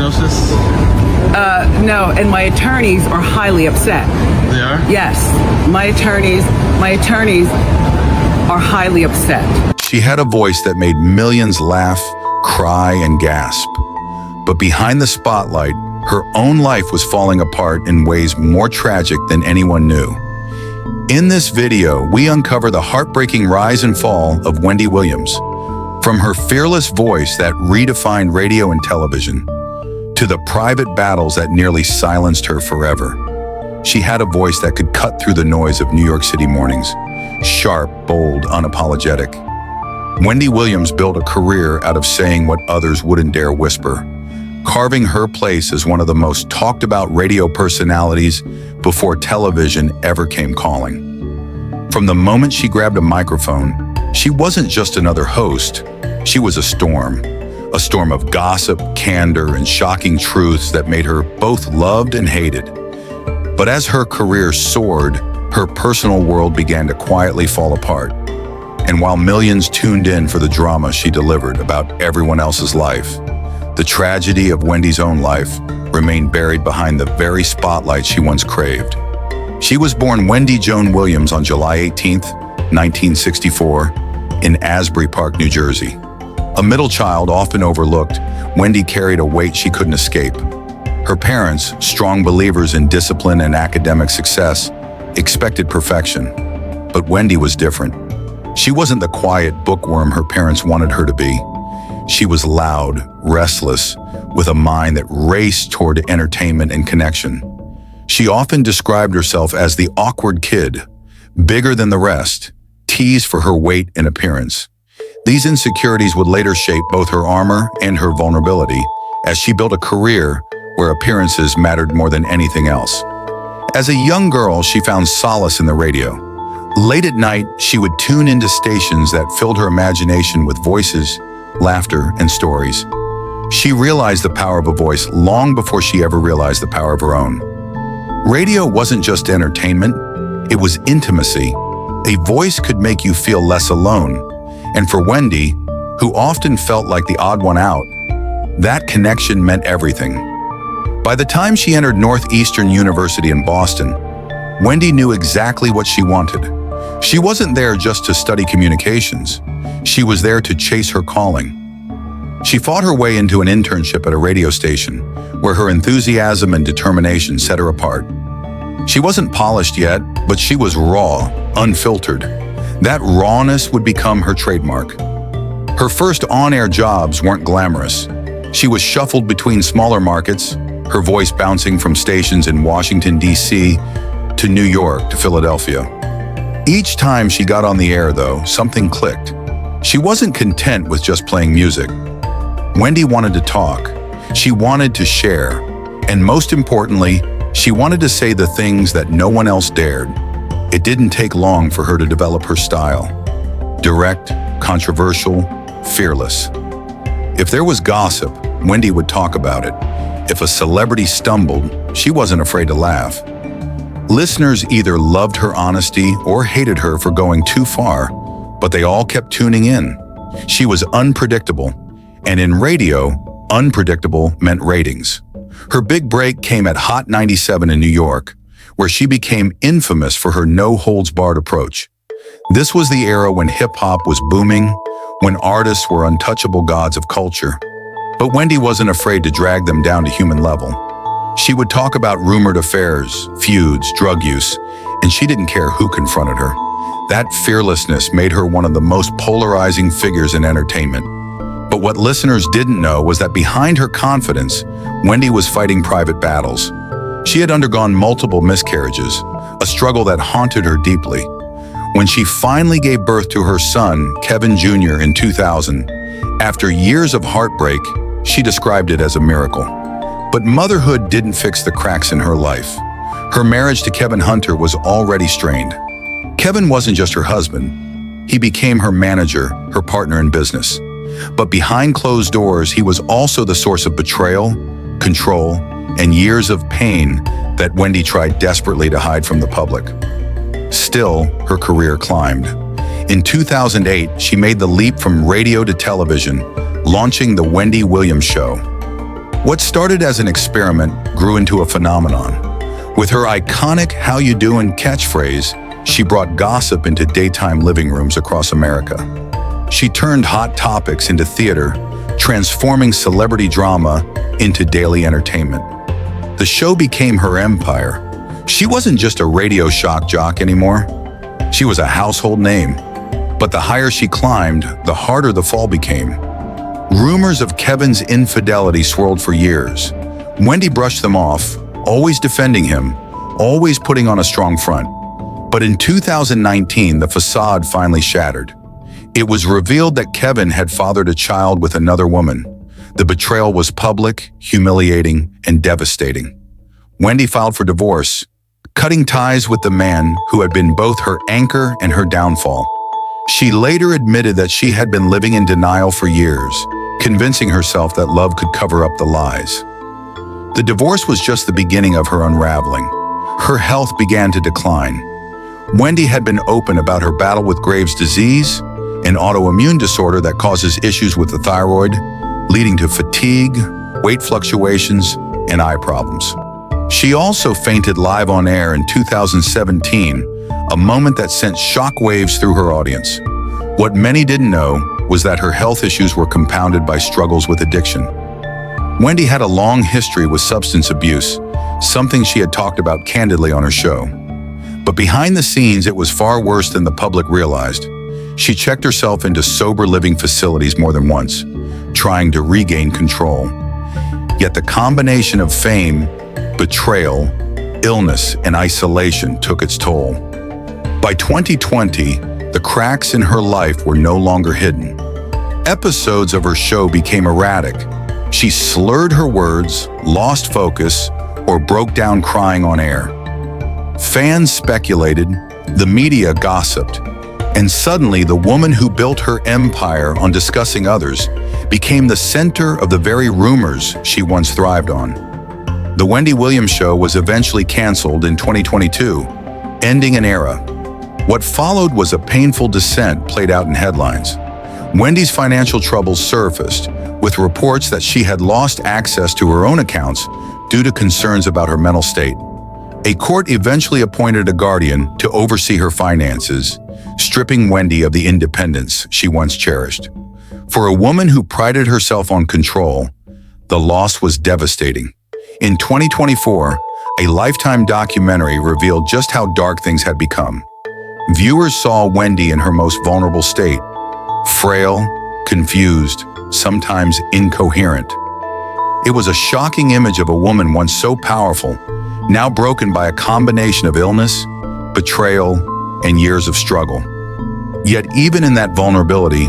diagnosis? No, and my attorneys are highly upset. They are? Yes, my attorneys are highly upset. She had a voice that made millions laugh, cry, and gasp. But behind the spotlight, her own life was falling apart in ways more tragic than anyone knew. In this video, we uncover the heartbreaking rise and fall of Wendy Williams. From her fearless voice that redefined radio and television, to the private battles that nearly silenced her forever. She had a voice that could cut through the noise of New York City mornings. Sharp, bold, unapologetic. Wendy Williams built a career out of saying what others wouldn't dare whisper, carving her place as one of the most talked about radio personalities before television ever came calling. From the moment she grabbed a microphone, she wasn't just another host, she was a storm of gossip, candor, and shocking truths that made her both loved and hated. But as her career soared, her personal world began to quietly fall apart. And while millions tuned in for the drama she delivered about everyone else's life, the tragedy of Wendy's own life remained buried behind the very spotlight she once craved. She was born Wendy Joan Williams on July 18, 1964, in Asbury Park, New Jersey. A middle child often overlooked, Wendy carried a weight she couldn't escape. Her parents, strong believers in discipline and academic success, expected perfection. But Wendy was different. She wasn't the quiet bookworm her parents wanted her to be. She was loud, restless, with a mind that raced toward entertainment and connection. She often described herself as the awkward kid, bigger than the rest, teased for her weight and appearance. These insecurities would later shape both her armor and her vulnerability as she built a career where appearances mattered more than anything else. As a young girl, she found solace in the radio. Late at night, she would tune into stations that filled her imagination with voices, laughter, and stories. She realized the power of a voice long before she ever realized the power of her own. Radio wasn't just entertainment, it was intimacy. A voice could make you feel less alone. And for Wendy, who often felt like the odd one out, that connection meant everything. By the time she entered Northeastern University in Boston, Wendy knew exactly what she wanted. She wasn't there just to study communications. She was there to chase her calling. She fought her way into an internship at a radio station, where her enthusiasm and determination set her apart. She wasn't polished yet, but she was raw, unfiltered. That rawness would become her trademark. Her first on-air jobs weren't glamorous. She was shuffled between smaller markets, her voice bouncing from stations in Washington, D.C. to New York to Philadelphia. Each time she got on the air, though, something clicked. She wasn't content with just playing music. Wendy wanted to talk. She wanted to share. And most importantly, she wanted to say the things that no one else dared. It didn't take long for her to develop her style. Direct, controversial, fearless. If there was gossip, Wendy would talk about it. If a celebrity stumbled, she wasn't afraid to laugh. Listeners either loved her honesty or hated her for going too far, but they all kept tuning in. She was unpredictable, and in radio, unpredictable meant ratings. Her big break came at Hot 97 in New York, where she became infamous for her no-holds-barred approach. This was the era when hip-hop was booming, when artists were untouchable gods of culture. But Wendy wasn't afraid to drag them down to human level. She would talk about rumored affairs, feuds, drug use, and she didn't care who confronted her. That fearlessness made her one of the most polarizing figures in entertainment. But what listeners didn't know was that behind her confidence, Wendy was fighting private battles. She had undergone multiple miscarriages, a struggle that haunted her deeply. When she finally gave birth to her son, Kevin Jr., in 2000, after years of heartbreak, she described it as a miracle. But motherhood didn't fix the cracks in her life. Her marriage to Kevin Hunter was already strained. Kevin wasn't just her husband. He became her manager, her partner in business. But behind closed doors, he was also the source of betrayal, control, and years of pain that Wendy tried desperately to hide from the public. Still, her career climbed. In 2008, she made the leap from radio to television, launching The Wendy Williams Show. What started as an experiment grew into a phenomenon. With her iconic "How you doin'" catchphrase, she brought gossip into daytime living rooms across America. She turned hot topics into theater, transforming celebrity drama into daily entertainment. The show became her empire. She wasn't just a radio shock jock anymore. She was a household name. But the higher she climbed, the harder the fall became. Rumors of Kevin's infidelity swirled for years. Wendy brushed them off, always defending him, always putting on a strong front. But in 2019, the facade finally shattered. It was revealed that Kevin had fathered a child with another woman. The betrayal was public, humiliating, and devastating. Wendy filed for divorce, cutting ties with the man who had been both her anchor and her downfall. She later admitted that she had been living in denial for years, convincing herself that love could cover up the lies. The divorce was just the beginning of her unraveling. Her health began to decline. Wendy had been open about her battle with Graves' disease, an autoimmune disorder that causes issues with the thyroid, leading to fatigue, weight fluctuations, and eye problems. She also fainted live on air in 2017, a moment that sent shockwaves through her audience. What many didn't know was that her health issues were compounded by struggles with addiction. Wendy had a long history with substance abuse, something she had talked about candidly on her show. But behind the scenes, it was far worse than the public realized. She checked herself into sober living facilities more than once, trying to regain control. Yet the combination of fame, betrayal, illness, and isolation took its toll. By 2020, the cracks in her life were no longer hidden. Episodes of her show became erratic. She slurred her words, lost focus, or broke down crying on air. Fans speculated, the media gossiped, and suddenly the woman who built her empire on discussing others became the center of the very rumors she once thrived on. The Wendy Williams Show was eventually canceled in 2022, ending an era. What followed was a painful descent played out in headlines. Wendy's financial troubles surfaced, with reports that she had lost access to her own accounts due to concerns about her mental state. A court eventually appointed a guardian to oversee her finances, stripping Wendy of the independence she once cherished. For a woman who prided herself on control, the loss was devastating. In 2024, a Lifetime documentary revealed just how dark things had become. Viewers saw Wendy in her most vulnerable state, frail, confused, sometimes incoherent. It was a shocking image of a woman once so powerful, now broken by a combination of illness, betrayal, and years of struggle. Yet even in that vulnerability,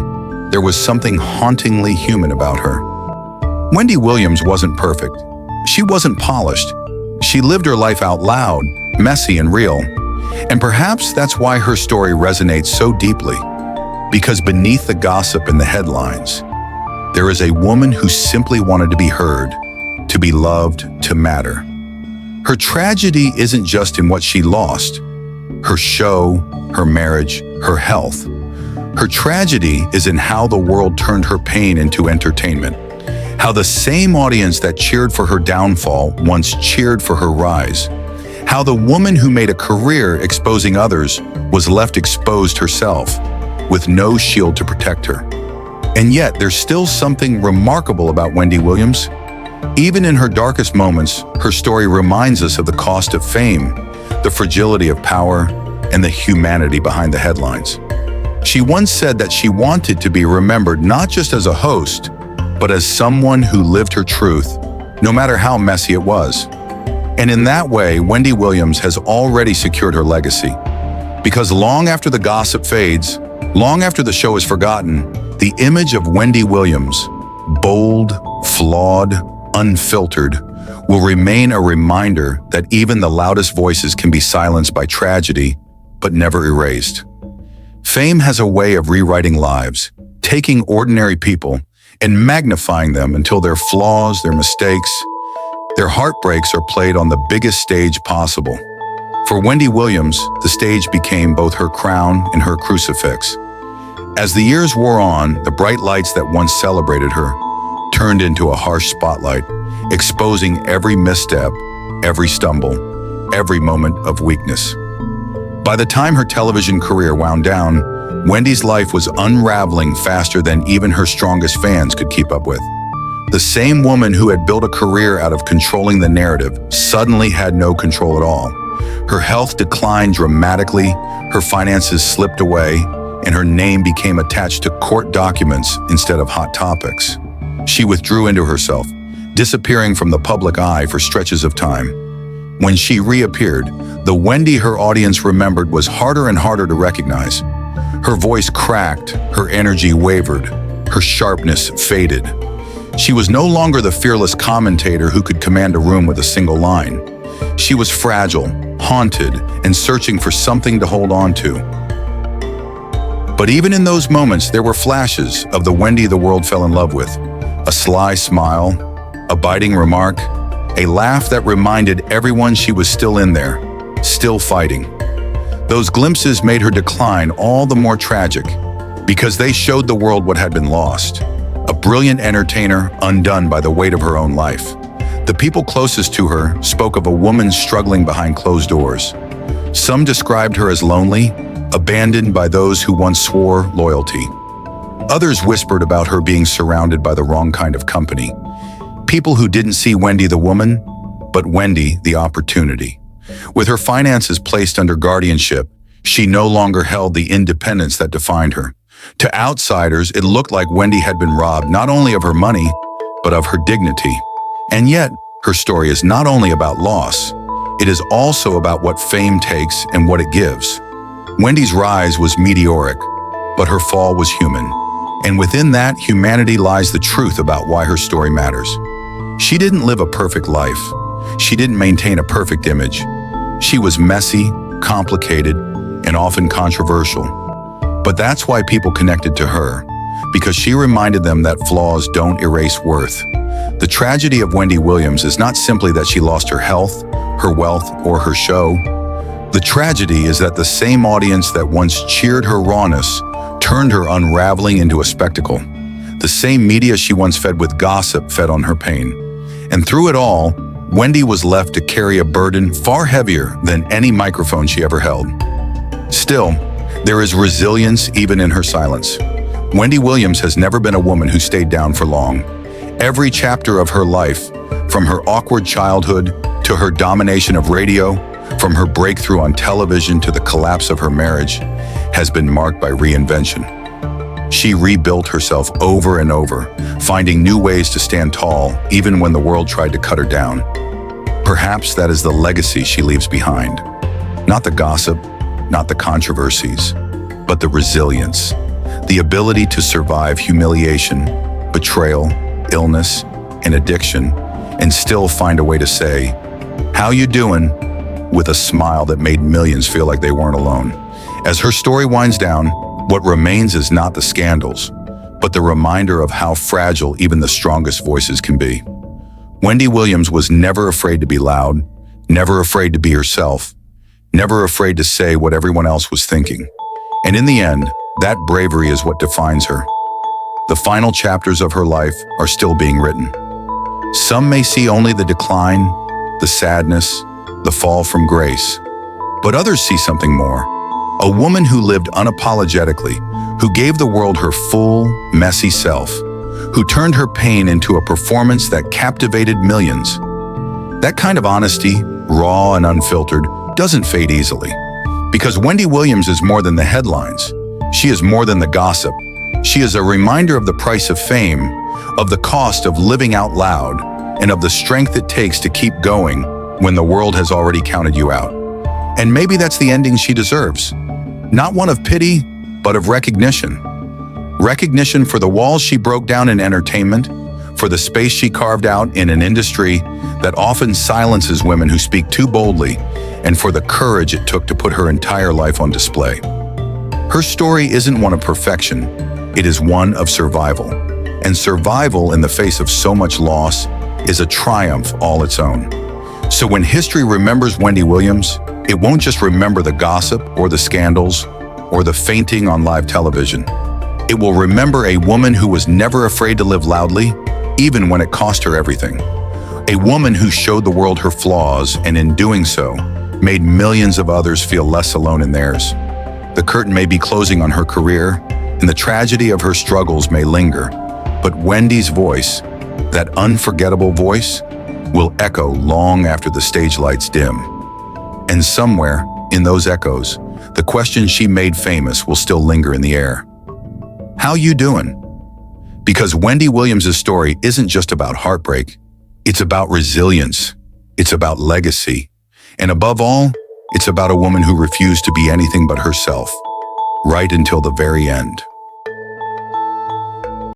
there was something hauntingly human about her. Wendy Williams wasn't perfect. She wasn't polished. She lived her life out loud, messy and real. And perhaps that's why her story resonates so deeply. Because beneath the gossip and the headlines, there is a woman who simply wanted to be heard, to be loved, to matter. Her tragedy isn't just in what she lost, her show, her marriage, her health. Her tragedy is in how the world turned her pain into entertainment. How the same audience that cheered for her downfall once cheered for her rise. How the woman who made a career exposing others was left exposed herself, with no shield to protect her. And yet, there's still something remarkable about Wendy Williams. Even in her darkest moments, her story reminds us of the cost of fame, the fragility of power, and the humanity behind the headlines. She once said that she wanted to be remembered not just as a host, but as someone who lived her truth, no matter how messy it was. And in that way, Wendy Williams has already secured her legacy. Because long after the gossip fades, long after the show is forgotten, the image of Wendy Williams, bold, flawed, unfiltered, will remain a reminder that even the loudest voices can be silenced by tragedy, but never erased. Fame has a way of rewriting lives, taking ordinary people and magnifying them until their flaws, their mistakes, their heartbreaks are played on the biggest stage possible. For Wendy Williams, the stage became both her crown and her crucifix. As the years wore on, the bright lights that once celebrated her turned into a harsh spotlight, exposing every misstep, every stumble, every moment of weakness. By the time her television career wound down, Wendy's life was unraveling faster than even her strongest fans could keep up with. The same woman who had built a career out of controlling the narrative suddenly had no control at all. Her health declined dramatically, her finances slipped away, and her name became attached to court documents instead of hot topics. She withdrew into herself, disappearing from the public eye for stretches of time. When she reappeared, the Wendy her audience remembered was harder and harder to recognize. Her voice cracked, her energy wavered, her sharpness faded. She was no longer the fearless commentator who could command a room with a single line. She was fragile, haunted, and searching for something to hold on to. But even in those moments, there were flashes of the Wendy the world fell in love with. A sly smile, a biting remark, a laugh that reminded everyone she was still in there, still fighting. Those glimpses made her decline all the more tragic, because they showed the world what had been lost. A brilliant entertainer undone by the weight of her own life. The people closest to her spoke of a woman struggling behind closed doors. Some described her as lonely, abandoned by those who once swore loyalty. Others whispered about her being surrounded by the wrong kind of company. People who didn't see Wendy the woman, but Wendy the opportunity. With her finances placed under guardianship, she no longer held the independence that defined her. To outsiders, it looked like Wendy had been robbed not only of her money, but of her dignity. And yet, her story is not only about loss, it is also about what fame takes and what it gives. Wendy's rise was meteoric, but her fall was human. And within that humanity lies the truth about why her story matters. She didn't live a perfect life. She didn't maintain a perfect image. She was messy, complicated, and often controversial. But that's why people connected to her, because she reminded them that flaws don't erase worth. The tragedy of Wendy Williams is not simply that she lost her health, her wealth, or her show. The tragedy is that the same audience that once cheered her rawness turned her unraveling into a spectacle. The same media she once fed with gossip fed on her pain. And through it all, Wendy was left to carry a burden far heavier than any microphone she ever held. Still, there is resilience even in her silence. Wendy Williams has never been a woman who stayed down for long. Every chapter of her life, from her awkward childhood to her domination of radio, from her breakthrough on television to the collapse of her marriage, has been marked by reinvention. She rebuilt herself over and over, finding new ways to stand tall even when the world tried to cut her down. Perhaps that is the legacy she leaves behind. Not the gossip, not the controversies, but the resilience, the ability to survive humiliation, betrayal, illness, and addiction, and still find a way to say, "How you doing?" with a smile that made millions feel like they weren't alone. As her story winds down, what remains is not the scandals, but the reminder of how fragile even the strongest voices can be. Wendy Williams was never afraid to be loud, never afraid to be herself, never afraid to say what everyone else was thinking. And in the end, that bravery is what defines her. The final chapters of her life are still being written. Some may see only the decline, the sadness, the fall from grace, but others see something more. A woman who lived unapologetically, who gave the world her full, messy self, who turned her pain into a performance that captivated millions. That kind of honesty, raw and unfiltered, doesn't fade easily. Because Wendy Williams is more than the headlines. She is more than the gossip. She is a reminder of the price of fame, of the cost of living out loud, and of the strength it takes to keep going when the world has already counted you out. And maybe that's the ending she deserves. Not one of pity, but of recognition. Recognition for the walls she broke down in entertainment, for the space she carved out in an industry that often silences women who speak too boldly, and for the courage it took to put her entire life on display. Her story isn't one of perfection, it is one of survival. And survival in the face of so much loss is a triumph all its own. So when history remembers Wendy Williams, it won't just remember the gossip or the scandals or the fainting on live television. It will remember a woman who was never afraid to live loudly, even when it cost her everything. A woman who showed the world her flaws and in doing so, made millions of others feel less alone in theirs. The curtain may be closing on her career, and the tragedy of her struggles may linger, but Wendy's voice, that unforgettable voice, will echo long after the stage lights dim. And somewhere, in those echoes, the question she made famous will still linger in the air. How you doing? Because Wendy Williams' story isn't just about heartbreak, it's about resilience, it's about legacy, and above all, it's about a woman who refused to be anything but herself, right until the very end.